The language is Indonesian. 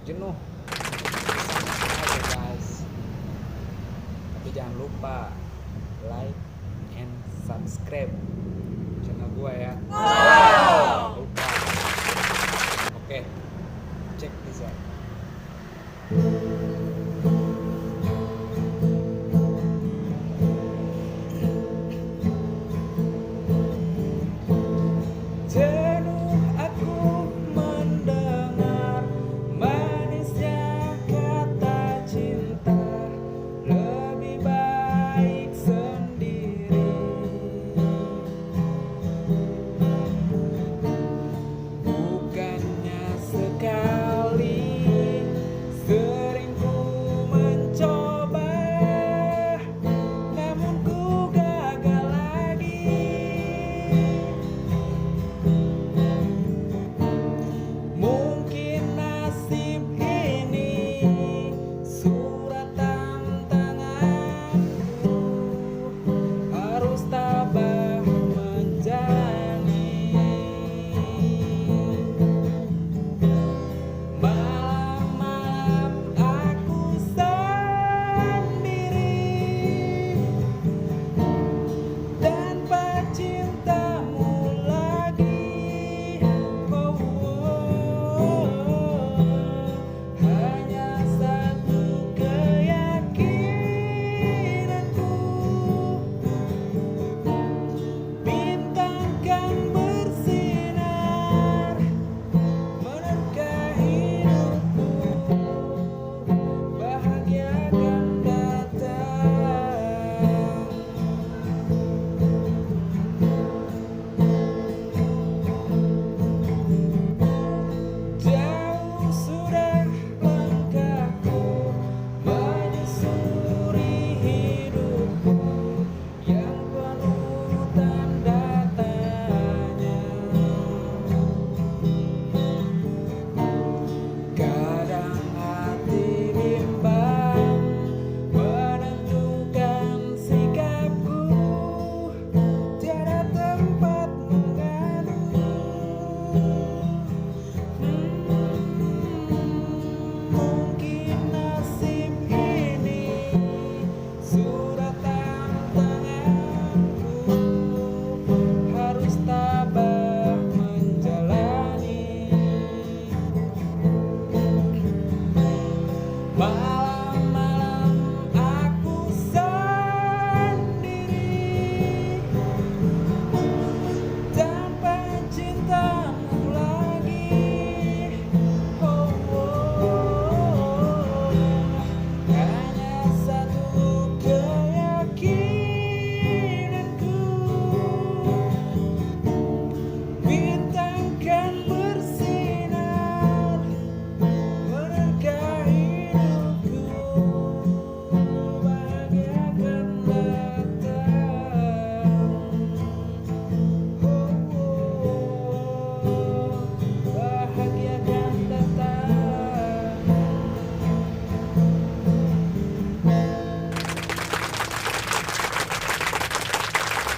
jenuh sama aja guys. Tapi jangan lupa like and subscribe channel gua ya. Jangan lupa. Oke, cek bisa. Jenuh aku mendengar manisnya kata cinta, lebih baik sendiri. Bukannya sekali, sering ku mencoba, namun ku gagal lagi. Mungkin nasib ini surat tantanganku, harus tabah menjalani. Malam-malam aku sendiri tanpa cintamu lagi. Oh, hanya satu keyakinanku, bintang kan bersinar menerka hidupku, bahagia akan datang. Jauh sudah langkahku menyusuri hidupku yang penuh tanda tanya. Kadang hati bimbang menentukan sikapku, tiada tempat mengadu. Mungkin nasib ini surat tantanganku, harus tabah menjalani.